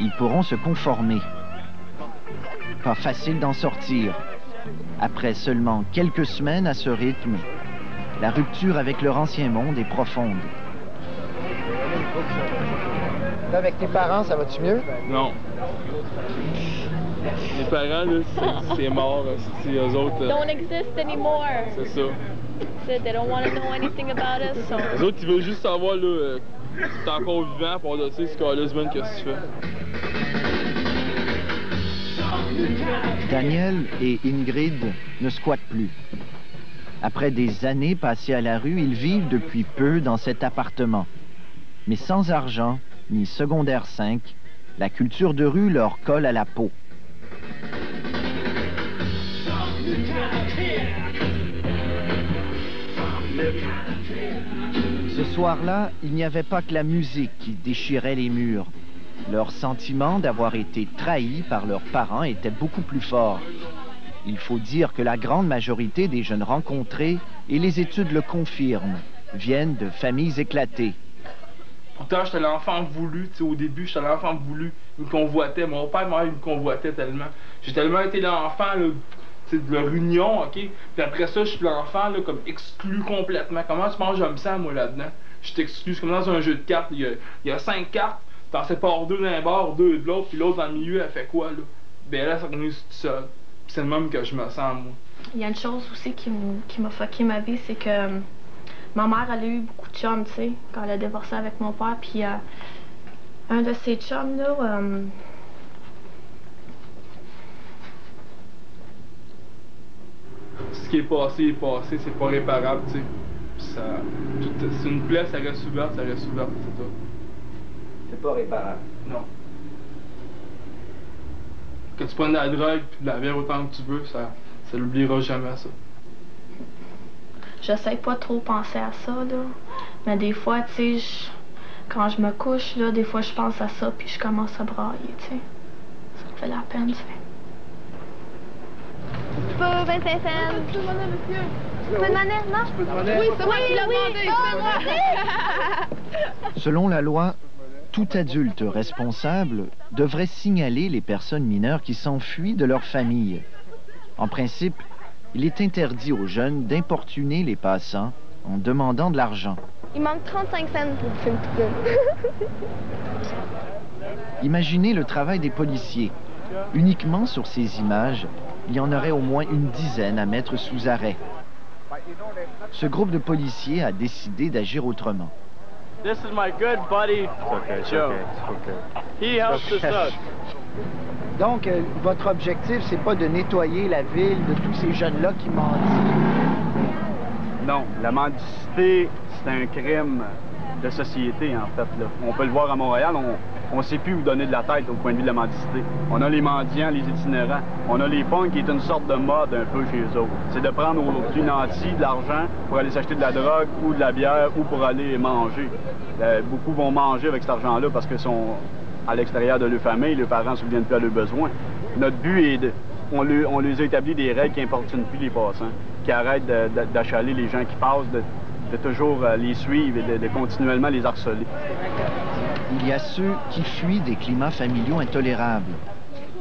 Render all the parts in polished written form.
ils pourront se conformer. Pas facile d'en sortir. Après seulement quelques semaines à ce rythme, la rupture avec leur ancien monde est profonde. Là, avec tes parents, ça va-tu mieux? Non. Les parents, là, c'est mort. C'est eux autres. Don't exist anymore. C'est ça. They don't want to know anything about us. So. Les autres, ils veulent juste savoir, là, t'es encore vivant pour dire, tu sais, Scarlett, qu'est-ce que tu fais? Daniel et Ingrid ne squattent plus. Après des années passées à la rue, ils vivent depuis peu dans cet appartement. Mais sans argent, ni secondaire 5, la culture de rue leur colle à la peau. Ce soir-là, il n'y avait pas que la musique qui déchirait les murs. Leur sentiment d'avoir été trahis par leurs parents était beaucoup plus fort. Il faut dire que la grande majorité des jeunes rencontrés, et les études le confirment, viennent de familles éclatées. Pourtant, j'étais l'enfant voulu, tu sais, au début, j'étais l'enfant voulu. Il me convoitait, mon père, il me convoitait tellement. J'ai tellement été l'enfant, là, tu sais, de leur union, OK? Puis après ça, je suis l'enfant, là, comme exclu complètement. Comment tu penses que je me sens, moi, là-dedans? Je suis exclu, c'est comme dans un jeu de cartes. Il y a 5 cartes, t'en sépares 2 d'un bord, 2 de l'autre, puis l'autre dans le milieu, elle fait quoi, là? Ben là, ça revenait tout seul. C'est le même que je me sens, moi. Il y a une chose aussi qui m'a fucké ma vie, c'est que ma mère, elle a eu beaucoup de chums, tu sais, quand elle a divorcé avec mon père, puis un de ces chums, là, Ce qui est passé, c'est pas réparable, tu sais. C'est une plaie, ça reste ouverte, c'est tout. C'est pas réparable. Non. Que tu prennes de la drogue puis de la bière autant que tu veux, ça l'oubliera jamais, ça. J'essaie pas trop penser à ça, là. Mais des fois, tu sais, quand je me couche, là, des fois, je pense à ça, puis je commence à brailler, tu sais. Ça me fait la peine, tu sais. Je peux 25 cents. Je peux demander, monsieur. Tu peux demander, non? Je peux demander? Oui, c'est moi qui l'ai demandé. Selon la loi, tout adulte responsable devrait signaler les personnes mineures qui s'enfuient de leur famille. En principe, il est interdit aux jeunes d'importuner les passants en demandant de l'argent. Il manque 35 cents pour bouffer une poutine. Imaginez le travail des policiers. Uniquement sur ces images, il y en aurait au moins une dizaine à mettre sous arrêt. Ce groupe de policiers a décidé d'agir autrement. This is my good buddy, Joe. He helps us out. Donc, votre objectif, c'est pas de nettoyer la ville de tous ces jeunes-là qui mendient? Non, la mendicité, c'est un crime de société, en fait, là. On peut le voir à Montréal, on sait plus où donner de la tête au point de vue de la mendicité. On a les mendiants, les itinérants. On a les punks qui est une sorte de mode un peu chez eux autres. C'est de prendre aux nantis de l'argent pour aller s'acheter de la drogue ou de la bière ou pour aller manger. Beaucoup vont manger avec cet argent-là parce qu'ils sont à l'extérieur de leur famille, leurs parents ne se souviennent plus à leurs besoins. Notre but est de... On les a établi des règles qui importunent plus les passants, qui arrêtent d'achaler les gens qui passent, de toujours les suivre et de continuellement les harceler. Il y a ceux qui fuient des climats familiaux intolérables.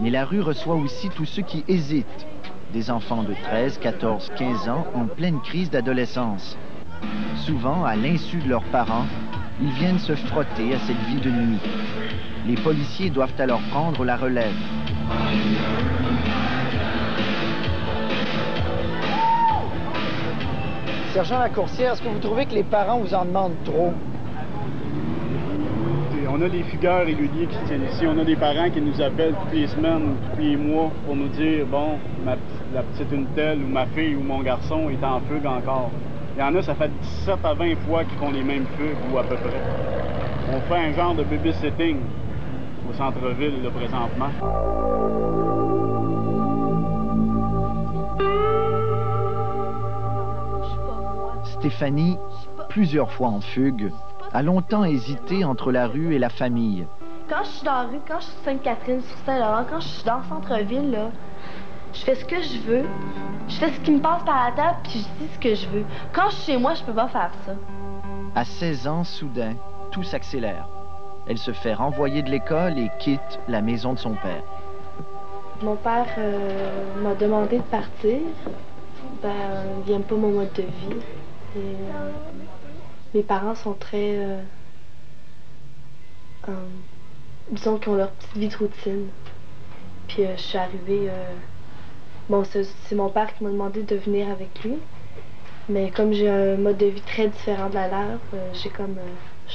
Mais la rue reçoit aussi tous ceux qui hésitent. Des enfants de 13, 14, 15 ans en pleine crise d'adolescence. Souvent, à l'insu de leurs parents, ils viennent se frotter à cette vie de nuit. Les policiers doivent alors prendre la relève. Sergent Lacourcière, est-ce que vous trouvez que les parents vous en demandent trop? On a des figures réguliers qui se tiennent ici. On a des parents qui nous appellent toutes les semaines, tous les mois pour nous dire, bon, la petite une telle ou ma fille ou mon garçon est en fugue encore. Il y en a, ça fait 17 à 20 fois qu'ils font les mêmes fugues ou à peu près. On fait un genre de babysitting au centre-ville, là, présentement. Stéphanie, plusieurs fois en fugue, a longtemps hésité entre la rue et la famille. Quand je suis dans la rue, quand je suis Sainte-Catherine, sur Saint-Laurent, quand je suis dans le centre-ville, là, je fais ce que je veux. Je fais ce qui me passe par la tête, puis je dis ce que je veux. Quand je suis chez moi, je peux pas faire ça. À 16 ans, soudain, tout s'accélère. Elle se fait renvoyer de l'école et quitte la maison de son père. Mon père m'a demandé de partir. Il n'aime pas mon mode de vie. Et, mes parents sont très... disons qu'ils ont leur petite vie de routine. Puis je suis arrivée... bon, c'est mon père qui m'a demandé de venir avec lui. Mais comme j'ai un mode de vie très différent de la leur, je suis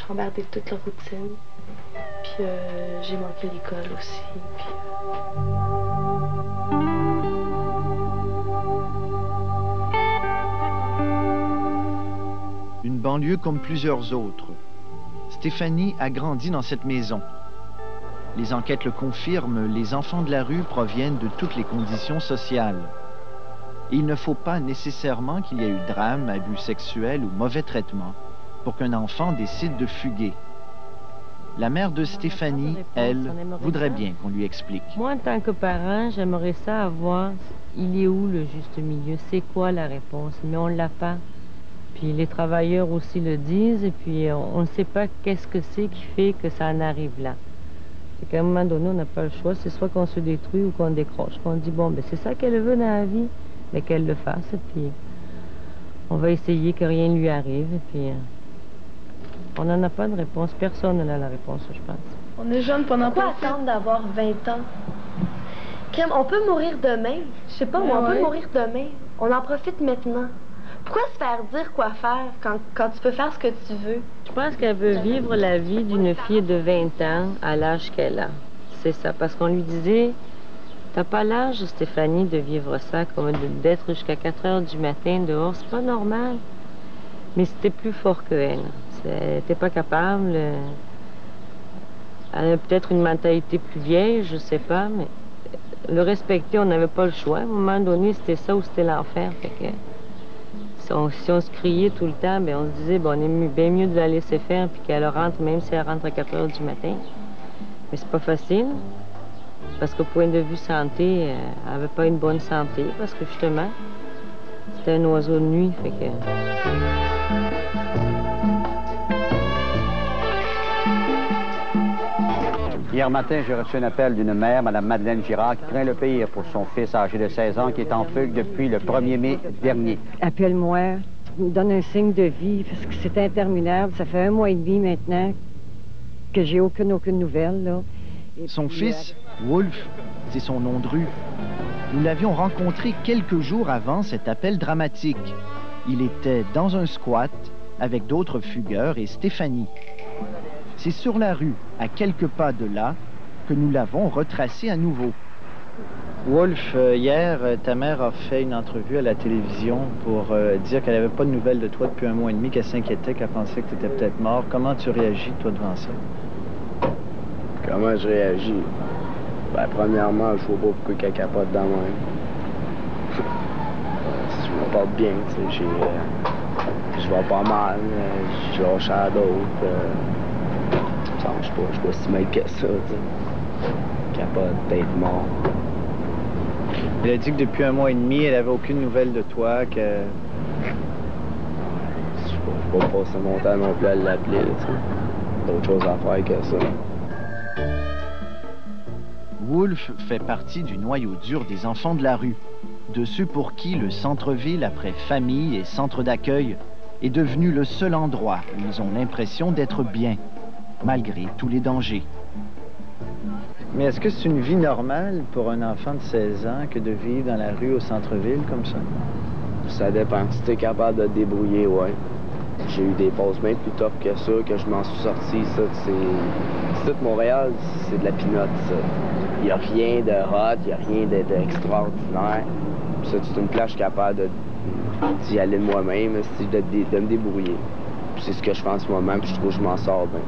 emmerdée de toute leur routine. Puis j'ai manqué l'école aussi. Une banlieue comme plusieurs autres. Stéphanie a grandi dans cette maison. Les enquêtes le confirment, les enfants de la rue proviennent de toutes les conditions sociales. Et il ne faut pas nécessairement qu'il y ait eu drame, abus sexuels ou mauvais traitements pour qu'un enfant décide de fuguer. La mère de Stéphanie, elle, voudrait bien qu'on lui explique. Moi, en tant que parent, j'aimerais ça avoir, il est où le juste milieu? C'est quoi la réponse? Mais on ne l'a pas. Puis les travailleurs aussi le disent, et puis on ne sait pas qu'est-ce que c'est qui fait que ça en arrive là. C'est qu'à un moment donné, on n'a pas le choix. C'est soit qu'on se détruit ou qu'on décroche. Qu'on dit, bon, ben c'est ça qu'elle veut dans la vie, mais qu'elle le fasse. Et puis on va essayer que rien ne lui arrive. Et puis on n'en a pas de réponse. Personne n'en a la réponse, je pense. On est jeunes pendant Pourquoi attendre d'avoir 20 ans? On peut mourir demain. Je sais pas, on peut mourir demain. On en profite maintenant. Pourquoi se faire dire quoi faire quand tu peux faire ce que tu veux? Je pense qu'elle veut vivre la vie d'une fille de 20 ans à l'âge qu'elle a. C'est ça, parce qu'on lui disait, t'as pas l'âge, Stéphanie, de vivre ça, comme d'être jusqu'à 4 heures du matin dehors, c'est pas normal. Mais c'était plus fort qu'elle. Elle n'était pas capable. Elle avait peut-être une mentalité plus vieille, je sais pas, mais le respecter, on n'avait pas le choix. À un moment donné, c'était ça ou c'était l'enfer. Si on se criait tout le temps, bien, on se disait, bon, on est bien mieux de la laisser faire puis qu'elle rentre, même si elle rentre à 4 heures du matin. Mais c'est pas facile, parce qu'au point de vue santé, elle n'avait pas une bonne santé, parce que justement, c'était un oiseau de nuit, fait que... Hier matin, j'ai reçu un appel d'une mère, Mme Madeleine Girard, qui craint le pire pour son fils âgé de 16 ans qui est en fugue depuis le 1er mai dernier. Appelle-moi, me donne un signe de vie, parce que c'est interminable. Ça fait 1 mois et demi maintenant que j'ai aucune nouvelle, là. Son fils, Wolf, c'est son nom de rue. Nous l'avions rencontré quelques jours avant cet appel dramatique. Il était dans un squat avec d'autres fugueurs et Stéphanie. C'est sur la rue, à quelques pas de là, que nous l'avons retracé à nouveau. Wolf, hier, ta mère a fait une entrevue à la télévision pour dire qu'elle n'avait pas de nouvelles de toi depuis 1 mois et demi, qu'elle s'inquiétait, qu'elle pensait que tu étais peut-être mort. Comment tu réagis, toi, devant ça? Comment je réagis? Ben, premièrement, je vois pas pourquoi qu'elle capote dans moi. Je me porte bien, tu sais, je vais pas mal, je lâche à d'autres. Je suis pas si mal que ça, tu sais. Capote, peut-être mort. Elle a dit que depuis 1 mois et demi, elle avait aucune nouvelle de toi, que... Je peux pas passer mon temps non plus à l'appeler, tu sais. D'autres choses à faire que ça. Wolf fait partie du noyau dur des enfants de la rue, de ceux pour qui le centre-ville, après famille et centre d'accueil, est devenu le seul endroit où ils ont l'impression d'être bien, malgré tous les dangers. Mais est-ce que c'est une vie normale pour un enfant de 16 ans que de vivre dans la rue au centre-ville comme ça? Ça dépend. Si t'es capable de te débrouiller, ouais. J'ai eu des pauses bien plus tough que ça, que je m'en suis sorti, ça, c'est... Tout Montréal, c'est de la pinotte, ça. Il n'y a rien de hot, il n'y a rien d'extraordinaire. Ça, c'est une place, je suis capable d'y aller de moi-même, de me débrouiller. C'est ce que je fais en ce moment, puis je trouve que je m'en sors bien.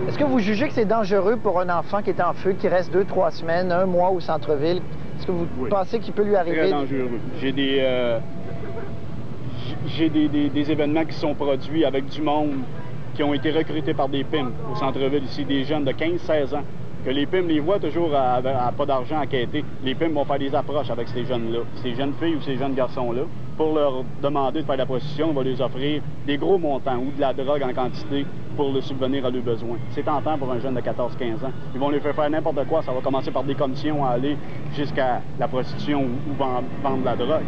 Est-ce que vous jugez que c'est dangereux pour un enfant qui est en feu, qui reste 2-3 semaines, 1 mois au centre-ville? Est-ce que vous pensez qu'il peut lui arriver? Très dangereux. J'ai des événements qui sont produits avec du monde qui ont été recrutés par des PIM au centre-ville ici, des jeunes de 15-16 ans, que les PIM les voient toujours à pas d'argent à quêter. Les PIM vont faire des approches avec ces jeunes-là, ces jeunes filles ou ces jeunes garçons-là, pour leur demander de faire de la prostitution. On va leur offrir des gros montants ou de la drogue en quantité pour le subvenir à leurs besoins. C'est tentant pour un jeune de 14-15 ans. Ils vont lui faire n'importe quoi. Ça va commencer par des commissions à aller jusqu'à la prostitution ou vendre la drogue.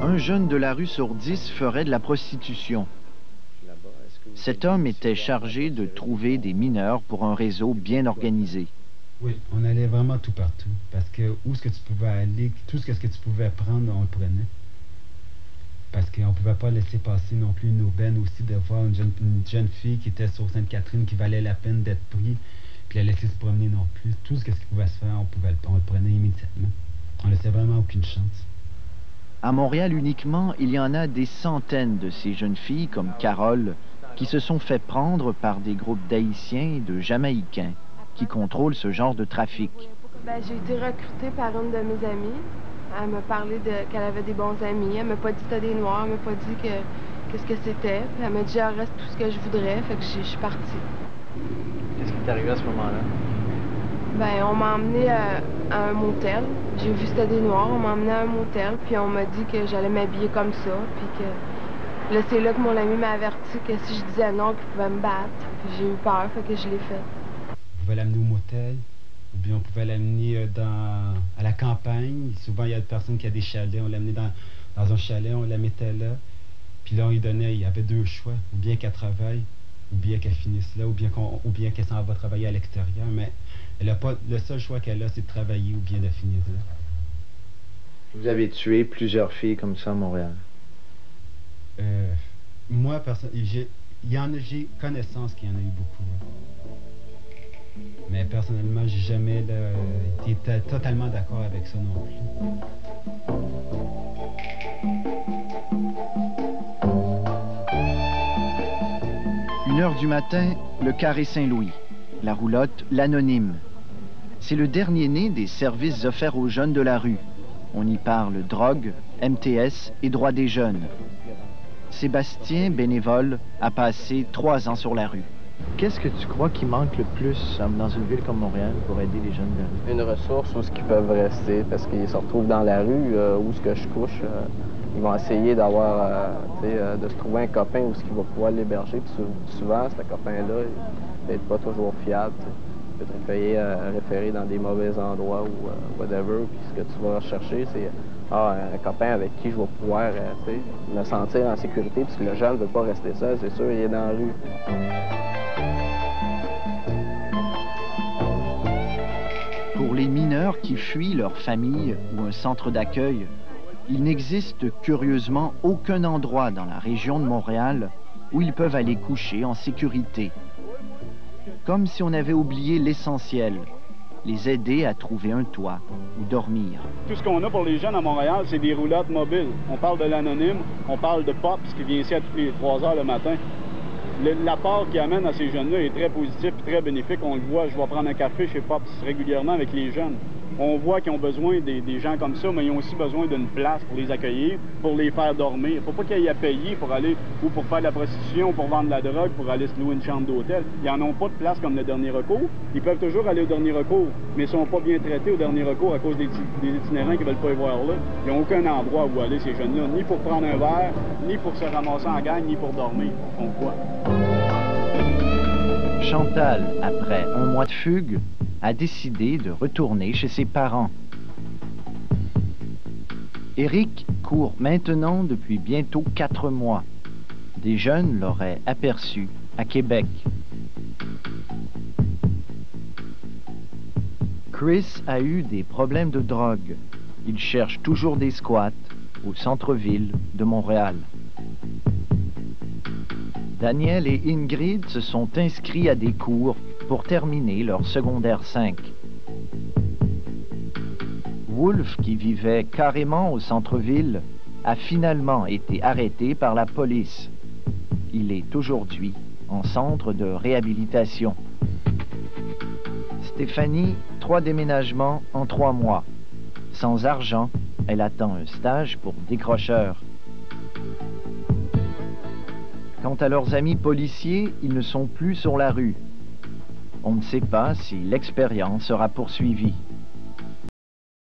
Un jeune de la rue sur 10 ferait de la prostitution. Cet homme était chargé de trouver des mineurs pour un réseau bien organisé. Oui, on allait vraiment tout partout, parce que où est-ce que tu pouvais aller, tout ce que tu pouvais prendre, on le prenait. Parce qu'on ne pouvait pas laisser passer non plus une aubaine aussi de voir une jeune fille qui était sur Sainte-Catherine qui valait la peine d'être prise, puis la laisser se promener non plus. Tout ce qui pouvait se faire, on le prenait immédiatement. On ne laissait vraiment aucune chance. À Montréal uniquement, il y en a des centaines de ces jeunes filles, comme Carole, qui se sont fait prendre par des groupes d'Haïtiens et de Jamaïcains qui contrôlent ce genre de trafic. J'ai été recrutée par une de mes amies. Elle m'a parlé qu'elle avait des bons amis. Elle m'a pas dit que c'était des Noirs, elle m'a pas dit qu'est-ce que c'était. Elle m'a dit « reste tout ce que je voudrais », fait que je suis partie. Qu'est-ce qui t'est arrivé à ce moment-là? On m'a emmené à un motel. J'ai vu que c'était des Noirs, on m'a emmené à un motel, puis on m'a dit que j'allais m'habiller comme ça, puis que... Là, c'est là que mon ami m'a averti que si je disais non, qu'il pouvait me battre. J'ai eu peur, fait que je l'ai fait. On pouvait l'amener au motel, ou bien on pouvait l'amener à la campagne. Souvent, il y a des personnes qui ont des chalets. On l'amenait dans un chalet, on la mettait là. Puis là, on lui donnait, il y avait deux choix. Ou bien qu'elle travaille, ou bien qu'elle finisse là, ou bien qu'elle s'en va travailler à l'extérieur. Mais elle a pas, le seul choix qu'elle a, c'est de travailler ou bien de finir là. Vous avez tué plusieurs filles comme ça à Montréal? Moi, j'ai connaissance qu'il y en a eu beaucoup. Mais personnellement, j'ai jamais été totalement d'accord avec ça non plus. 1h du matin, le carré Saint-Louis. La roulotte, l'anonyme. C'est le dernier né des services offerts aux jeunes de la rue. On y parle drogue, MTS et droits des jeunes. Sébastien, bénévole, a passé 3 ans sur la rue. Qu'est-ce que tu crois qui manque le plus dans une ville comme Montréal pour aider les jeunes de la rue? Une ressource où ils peuvent rester, parce qu'ils se retrouvent dans la rue, où ce que je couche. Ils vont essayer d'avoir, de se trouver un copain où ce qui va pouvoir l'héberger. Puis souvent, ce copain-là, il n'est pas toujours fiable. Il peut te référer dans des mauvais endroits ou whatever. Puis ce que tu vas rechercher, c'est un copain avec qui je vais pouvoir me sentir en sécurité, puisque le jeune ne veut pas rester seul, c'est sûr, il est dans la rue. Pour les mineurs qui fuient leur famille ou un centre d'accueil, il n'existe curieusement aucun endroit dans la région de Montréal où ils peuvent aller coucher en sécurité. Comme si on avait oublié l'essentiel, les aider à trouver un toit ou dormir. Tout ce qu'on a pour les jeunes à Montréal, c'est des roulottes mobiles. On parle de l'anonyme, on parle de Pops qui vient ici à toutes les 3 heures le matin. L'apport qu'il amène à ces jeunes-là est très positif et très bénéfique. On le voit, je vais prendre un café chez Pops régulièrement avec les jeunes. On voit qu'ils ont besoin des gens comme ça, mais ils ont aussi besoin d'une place pour les accueillir, pour les faire dormir. Il ne faut pas qu'ils aient à payer pour aller ou pour faire de la prostitution, pour vendre de la drogue, pour aller se louer une chambre d'hôtel. Ils n'en ont pas de place comme le dernier recours. Ils peuvent toujours aller au dernier recours, mais ils ne sont pas bien traités au dernier recours à cause des itinérants qui ne veulent pas y voir là. Ils n'ont aucun endroit où aller, ces jeunes-là, ni pour prendre un verre, ni pour se ramasser en gang, ni pour dormir. Ils font quoi? Chantal, après un mois de fugue, a décidé de retourner chez ses parents. Éric court maintenant depuis bientôt 4 mois. Des jeunes l'auraient aperçu à Québec. Chris a eu des problèmes de drogue. Il cherche toujours des squats au centre-ville de Montréal. Daniel et Ingrid se sont inscrits à des cours pour terminer leur secondaire 5. Wolf, qui vivait carrément au centre-ville, a finalement été arrêté par la police. Il est aujourd'hui en centre de réhabilitation. Stéphanie, 3 déménagements en 3 mois. Sans argent, elle attend un stage pour décrocheur. Quant à leurs amis policiers, ils ne sont plus sur la rue. On ne sait pas si l'expérience sera poursuivie.